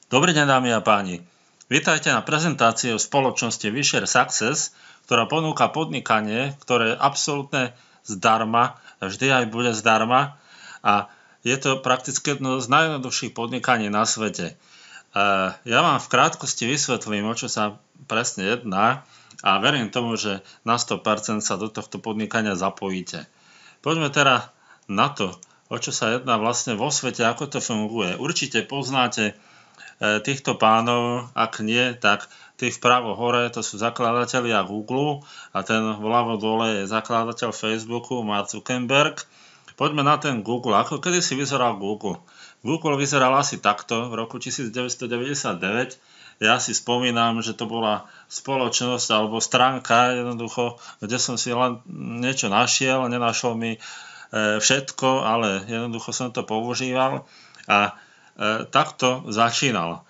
Dobrý deň, dámy a páni. Vítajte na prezentácii o spoločnosti Wisher Success, ktorá ponúka podnikanie, ktoré je absolútne zdarma, vždy aj bude zdarma a je to prakticky jedno z najjednoduchších podnikaní na svete. Ja vám v krátkosti vysvetlím, o čo sa presne jedná a verím tomu, že na 100% sa do tohto podnikania zapojíte. Poďme teda na to, o čo sa jedná vlastne vo svete, ako to funguje. Určite poznáte týchto pánov, ak nie, tak tí vpravo hore, to sú zakladatelia Google a ten vľavo dole je zakladateľ Facebooku, Mark Zuckerberg. Poďme na ten Google. Ako kedy si vyzeral Google? Google vyzeral asi takto v roku 1999. Ja si spomínam, že to bola spoločnosť alebo stránka jednoducho, kde som si len niečo našiel, nenašol mi všetko, ale jednoducho som to používal a takto začínal.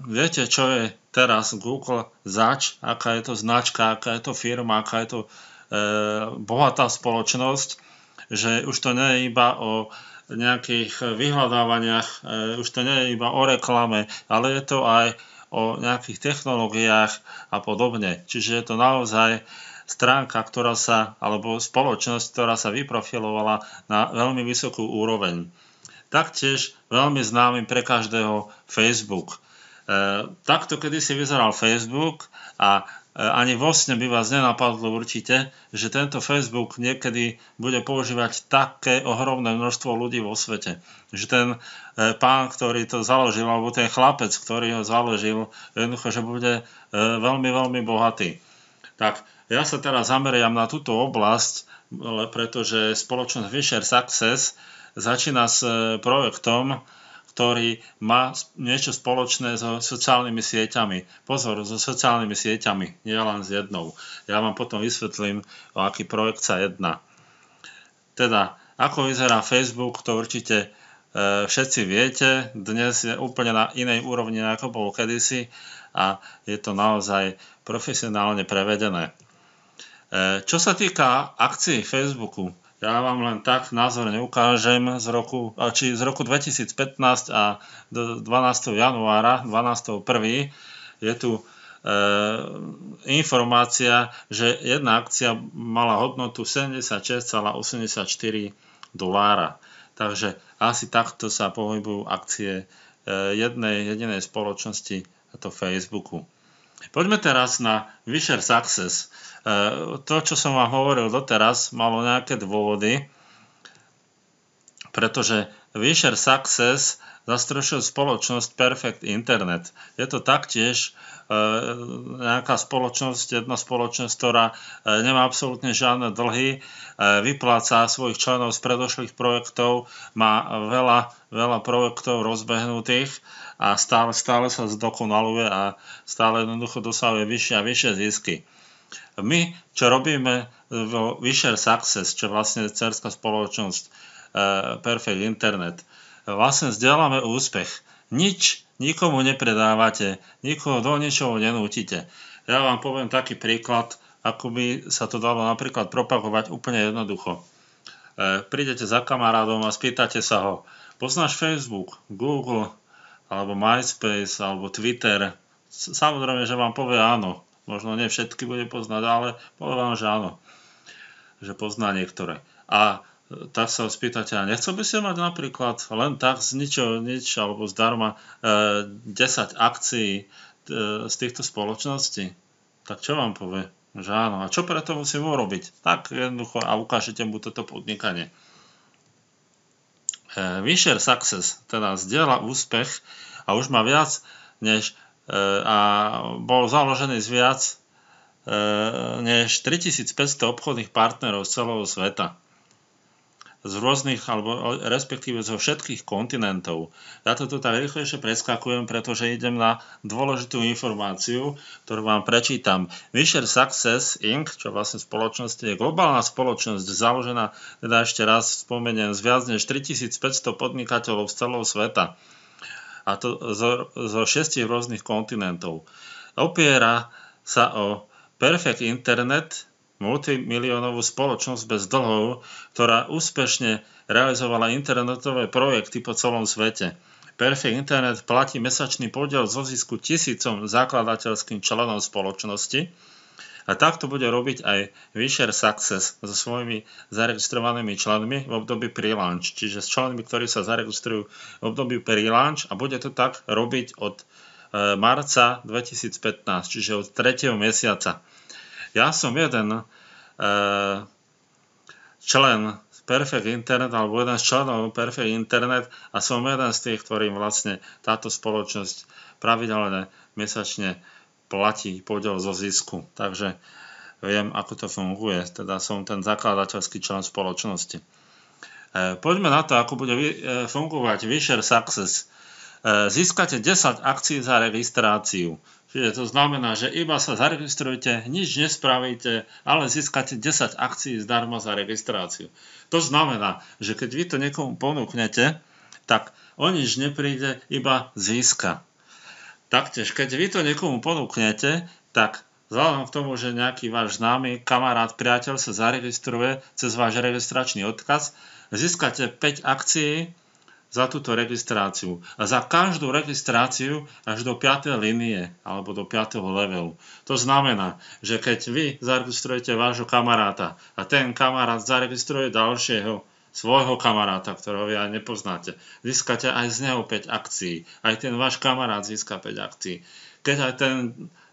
Viete, čo je teraz Google zač, aká je to značka, aká je to firma, aká je to bohatá spoločnosť, že už to nie je iba o nejakých vyhľadávaniach, už to nie je iba o reklame, ale je to aj o nejakých technológiách a podobne. Čiže je to naozaj stránka, alebo spoločnosť, ktorá sa vyprofilovala na veľmi vysokú úroveň. Taktiež veľmi známy pre každého Facebook. Takto kedysi vyzeral Facebook a ani vo sne by vás nenapadlo určite, že tento Facebook niekedy bude používať také ohromné množstvo ľudí vo svete. Že ten pán, ktorý to založil, alebo ten chlapec, ktorý ho založil, jednoducho, že bude veľmi, veľmi bohatý. Tak ja sa teraz zameriam na túto oblasť, pretože spoločnosť Wisher Success začína s projektom, ktorý má niečo spoločné so sociálnymi sieťami. Pozor, so sociálnymi sieťami, nie len s jednou. Ja vám potom vysvetlím, o aký projekt sa jedná. Teda, ako vyzerá Facebook, to určite všetci viete. Dnes je úplne na inej úrovni, ako bol kedysi a je to naozaj profesionálne prevedené. Čo sa týka akcií Facebooku, ja vám len tak názorne ukážem z roku 2015 a do 12. januára, 12.1. je tu informácia, že jedna akcia mala hodnotu $76,84. Takže asi takto sa pohybujú akcie jednej jedinej spoločnosti, a to Facebooku. Poďme teraz na Wisher Success. To, čo som vám hovoril doteraz, malo nejaké dôvody, pretože Wisher Success zastrešil spoločnosť Perfect Internet. Je to taktiež nejaká spoločnosť, jedna spoločnosť, ktorá nemá absolútne žiadne dlhy, vypláca svojich členov z predošlých projektov, má veľa projektov rozbehnutých a stále sa zdokonaluje a stále jednoducho dosahuje vyššie a vyššie zisky. My, čo robíme vo Wisher Success, čo vlastne dcérská spoločnosť Perfect Internet, vlastne zdieľame úspech. Nikomu nepredávate, nikoho do ničoho nenútite. Ja vám poviem taký príklad, ako by sa to dalo napríklad propagovať úplne jednoducho. Prídete za kamarádom a spýtate sa ho, poznáš Facebook, Google, alebo MySpace, alebo Twitter? Samozrejme, že vám povie áno. Možno nie všetky bude poznať, ale povie vám, že áno. Že pozná niektoré. A tak sa ho spýtate, a nechcel by si mať napríklad len tak z ničoho nič, alebo zdarma 10 akcií z týchto spoločností? Tak čo vám povie? Že áno. A čo preto musím urobiť? Tak jednoducho a ukážete mu toto podnikanie. Wisher Success teda zdieľa úspech a už má viac než a bol založený z viac než 3500 obchodných partnerov z celého sveta. Z rôznych, alebo respektíve zo všetkých kontinentov. Ja to tu tak rýchlejšie preskakujem, pretože idem na dôležitú informáciu, ktorú vám prečítam. Wisher Success Inc., čo vlastne spoločnosť je globálna spoločnosť, založená, teda ešte raz spomeniem, z viac než 3500 podnikateľov z celého sveta. A to zo 6 rôznych kontinentov. Opiera sa o Perfect Internet, multimiliónovú spoločnosť bez dlhov, ktorá úspešne realizovala internetové projekty po celom svete. Perfect Internet platí mesačný podiel zo zisku tisícom zakladateľským členom spoločnosti. A takto bude robiť aj WeShare Success so svojimi zaregistrovanými členmi v období pre-launch, čiže s členmi, ktorí sa zaregistrujú v období pre-launch, a bude to tak robiť od marca 2015, čiže od 3. mesiaca. Ja som jeden člen Perfect Internet, alebo jeden z členov Perfect Internet, a som jeden z tých, ktorým vlastne táto spoločnosť pravidelne mesačne platí podiel zo zisku. Takže viem, ako to funguje. Teda som ten zakladateľský člen spoločnosti. Poďme na to, ako bude fungovať WeShare Success. Získate 10 akcií za registráciu. Čiže to znamená, že iba sa zaregistrujete, nič nespravíte, ale získate 10 akcií zdarma za registráciu. To znamená, že keď vy to niekomu ponúknete, tak o nič nepríde, iba získa. Taktiež, keď vy to niekomu ponúknete, tak vzhľadom k tomu, že nejaký váš známy, kamarát, priateľ sa zaregistruje cez váš registračný odkaz, získate 5 akcií za túto registráciu. A za každú registráciu až do 5. línie alebo do 5. levelu. To znamená, že keď vy zaregistrujete vášho kamaráta a ten kamarát zaregistruje ďalšieho svojho kamaráta, ktorého vy aj nepoznáte, získate aj z neho 5 akcií. Aj ten váš kamarát získa 5 akcií. Keď aj ten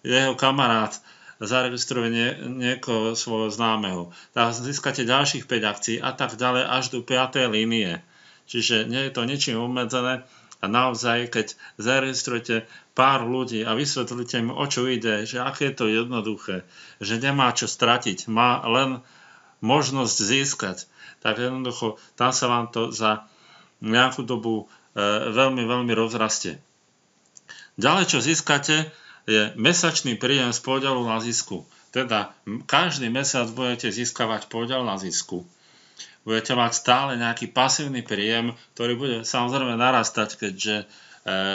jeho kamarát zaregistruje niekoho svojho známeho, tak získate ďalších 5 akcií a tak ďalej až do 5. línie. Čiže nie je to ničím obmedzené a naozaj, keď zaregistrujete pár ľudí a vysvetlíte im, o čo ide, že aké je to jednoduché, že nemá čo stratiť, má len možnosť získať, tak jednoducho tam sa vám to za nejakú dobu veľmi, veľmi rozrastie. Ďalej, čo získate, je mesačný príjem z podielu na zisku. Teda každý mesiac budete získavať podiel na zisku. Budete mať stále nejaký pasívny príjem, ktorý bude samozrejme narastať, keďže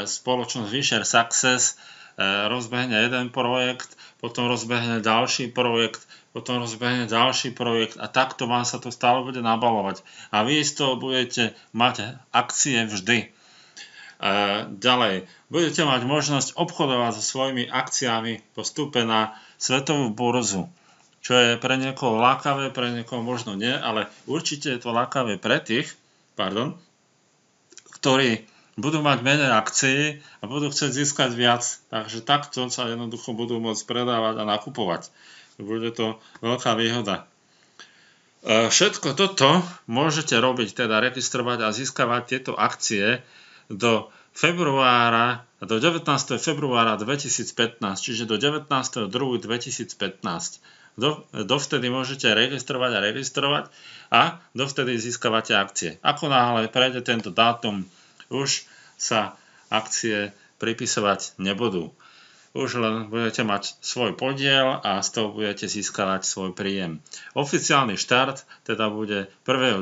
spoločnosť WeShare Success rozbehne jeden projekt, potom rozbehne ďalší projekt, potom rozbehne ďalší projekt a takto vám sa to stále bude nabalovať. A vy z toho budete mať akcie vždy. Ďalej, budete mať možnosť obchodovať so svojimi akciami po vstupe na svetovú burzu, čo je pre niekoho lákavé, pre niekoho možno nie, ale určite je to lákavé pre tých, ktorí budú mať menej akcií a budú chcieť získať viac. Takže takto sa jednoducho budú môcť predávať a nakupovať. Bude to veľká výhoda. Všetko toto môžete robiť, teda registrovať a získavať tieto akcie do 19. februára 2015, čiže do 19.2.2015. Dovtedy môžete registrovať a dovtedy získavate akcie. Ako náhle prejde tento dátum, už sa akcie pripisovať nebudú. Už len budete mať svoj podiel a z toho budete získavať svoj príjem. Oficiálny štart teda bude 1.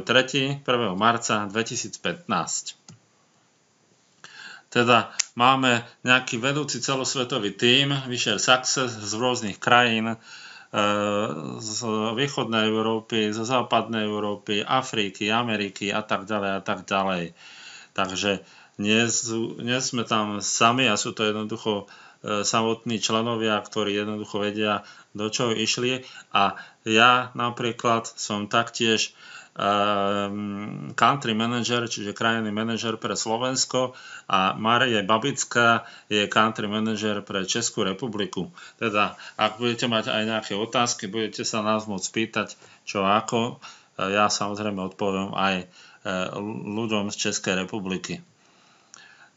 marca 2015. Teda máme nejaký vedúci celosvetový tím WeShare Success z rôznych krajín, z východnej Európy, zo západnej Európy, Afriky, Ameriky a tak ďalej a tak ďalej. Takže nie sme tam sami a sú to jednoducho samotní členovia, ktorí jednoducho vedia, do čoho išli. A ja napríklad som taktiež country manager, čiže krajinný manažer pre Slovensko a Mária Babická je country manager pre Českú republiku. Teda, ak budete mať aj nejaké otázky, budete sa nás môcť pýtať, čo ako. Ja samozrejme odpoviem aj ľuďom z Českej republiky.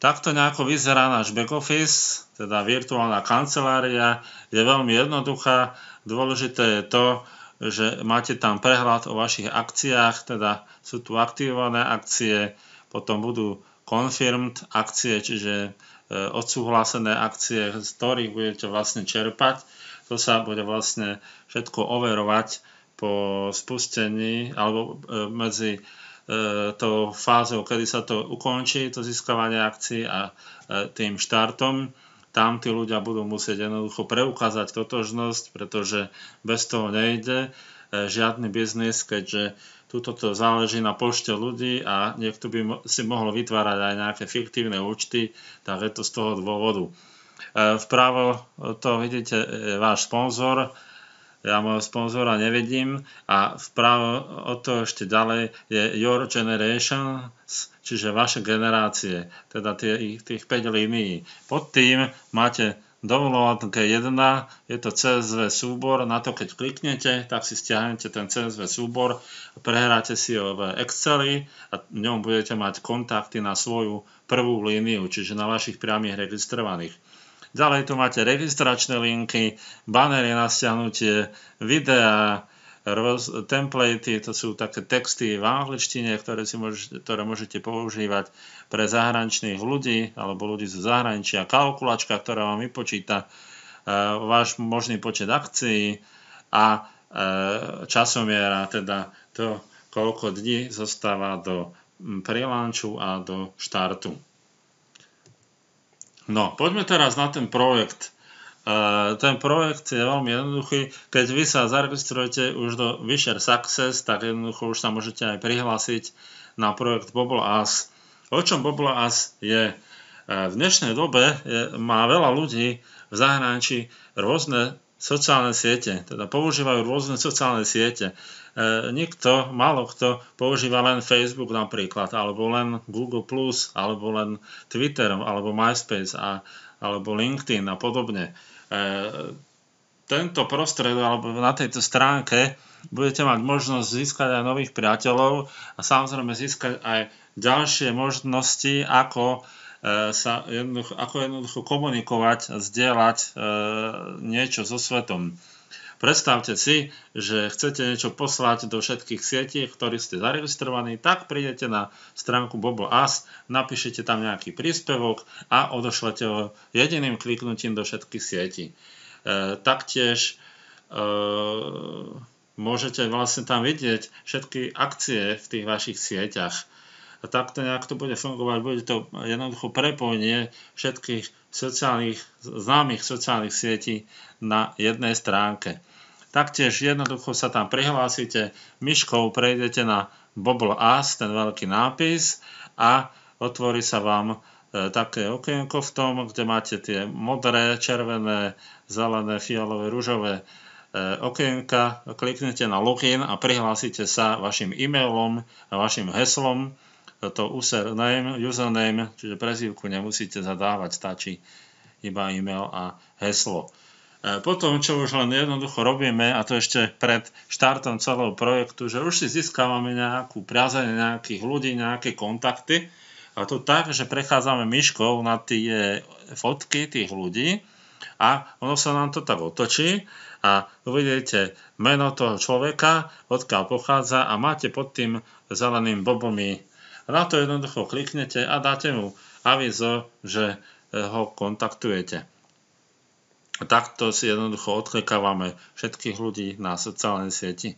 Takto nejako vyzerá náš back office, teda virtuálna kancelária. Je veľmi jednoduchá. Dôležité je to, že máte tam prehľad o vašich akciách, teda sú tu aktivované akcie, potom budú confirmed akcie, čiže odsúhlasené akcie, z ktorých budete vlastne čerpať. To sa bude vlastne všetko overovať po spustení alebo medzi tou fázou, kedy sa to ukončí, to získavanie akcií a tým štartom. Tam tí ľudia budú musieť jednoducho preukázať totožnosť, pretože bez toho nejde žiadny biznis, keďže tuto to záleží na počte ľudí a niekto by si mohol vytvárať aj nejaké fiktívne účty, tak je to z toho dôvodu. Vpravo to vidíte váš sponzor, ja môjho sponzora nevidím a vpravo od toho ešte ďalej je Your Generation, čiže vaše generácie, teda tých 5 línií. Pod tým máte download G1, je to CSV súbor, na to keď kliknete, tak si stiahnete ten CSV súbor, prehráte si ho v Exceli a v ňom budete mať kontakty na svoju prvú líniu, čiže na vašich priamých registrovaných. Ďalej tu máte registračné linky, banery na stiahnutie, videá, templatey, to sú také texty v angličtine, ktoré môžete používať pre zahraničných ľudí alebo ľudí zo zahraničia, kalkulačka, ktorá vám vypočíta váš možný počet akcií a časomiera, teda to, koľko dní zostáva do pre-launchu a do štartu. No, poďme teraz na ten projekt. Ten projekt je veľmi jednoduchý. Keď vy sa zaregistrujete už do Wisher Success, tak jednoducho už sa môžete aj prihlásiť na projekt BubbleUs. O čom BubbleUs je? V dnešnej dobe má veľa ľudí v zahraničí rôzne sociálne siete, teda používajú rôzne sociálne siete. Málo kto používa len Facebook napríklad, alebo len Google+, alebo len Twitter, alebo MySpace, alebo LinkedIn a podobne. Tento prostred, alebo na tejto stránke budete mať možnosť získať aj nových priateľov a samozrejme získať aj ďalšie možnosti, ako jednoducho komunikovať a zdieľať niečo so svetom. Predstavte si, že chcete niečo poslať do všetkých sietí, ktorí ste zaregistrovaní, tak prídete na stránku BubbleUs, napíšete tam nejaký príspevok a odošlete ho jediným kliknutím do všetkých sietí. Taktiež môžete vlastne tam vidieť všetky akcie v tých vašich sieťach. A takto nejak to bude fungovať, bude to jednoducho prepojenie všetkých známych sociálnych sietí na jednej stránke. Taktiež jednoducho sa tam prihlásite, myškou prejdete na BubbleUs, ten veľký nápis a otvorí sa vám také okienko v tom, kde máte tie modré, červené, zelené, fialové, ružové okienka, kliknete na login a prihlásite sa vašim e-mailom a vašim heslom. To username, čiže prezývku nemusíte zadávať, stačí iba e-mail a heslo. Potom, čo už len jednoducho robíme, a to ešte pred štartom celého projektu, že už si získavame nejakú priazeň nejakých ľudí, nejaké kontakty, a to tak, že prechádzame myškou na tie fotky tých ľudí a ono sa nám to tak otočí a uvidíte meno toho človeka, odkiaľ pochádza a máte pod tým zeleným bobom. Na to jednoducho kliknete a dáte mu avízo, že ho kontaktujete. Takto si jednoducho odklikávame všetkých ľudí na sociálnej sieti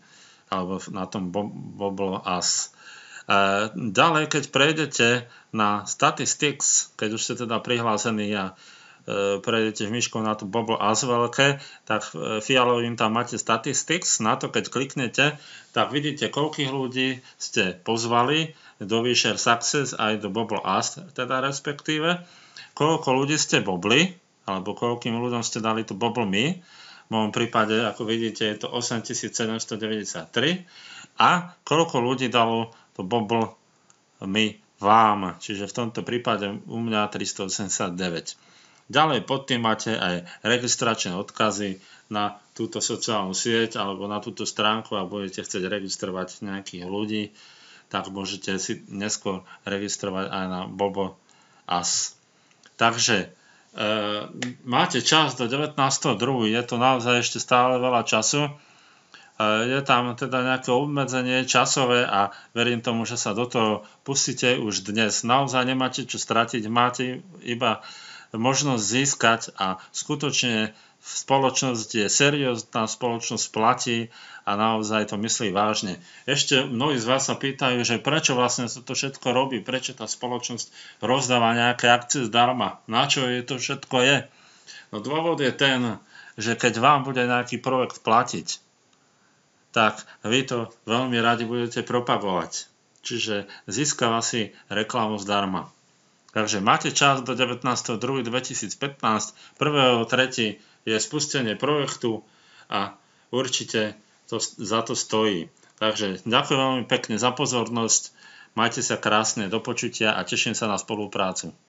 alebo na tom BubbleUs. Ďalej, keď prejdete na Statistics, keď už ste teda prihlásení a prejdete myškou na tú BubbleUs veľké, tak fialovým tam máte Statistics. Na to, keď kliknete, tak vidíte, koľkých ľudí ste pozvali do Wisher Success aj do BubbleUs, teda respektíve, koľko ľudí ste bobli, alebo koľkým ľuďom ste dali to Bubble Me. V mojom prípade, ako vidíte, je to 8793 a koľko ľudí dalo to Bubble Me vám, čiže v tomto prípade u mňa 389. Ďalej pod tým máte aj registračné odkazy na túto sociálnu sieť alebo na túto stránku a budete chcieť registrovať nejakých ľudí, tak môžete si neskôr registrovať aj na BubbleUs. Takže máte čas do 19.2. Je to naozaj ešte stále veľa času. Je tam teda nejaké obmedzenie časové a verím tomu, že sa do toho pustíte už dnes. Naozaj nemáte čo stratiť, máte iba možnosť získať a skutočne spoločnosť je seriózna, spoločnosť platí a naozaj to myslí vážne. Ešte mnohí z vás sa pýtajú, že prečo vlastne sa to všetko robí, prečo tá spoločnosť rozdáva nejaké akcie zdarma, na čo je to všetko je. No dôvod je ten, že keď vám bude nejaký projekt platiť, tak vy to veľmi radi budete propagovať. Čiže získava si reklamu zdarma. Takže máte čas do 19.2.2015. 1.3. je spustenie projektu a určite to za to stojí. Takže ďakujem veľmi pekne za pozornosť. Majte sa krásne, do počutia a teším sa na spoluprácu.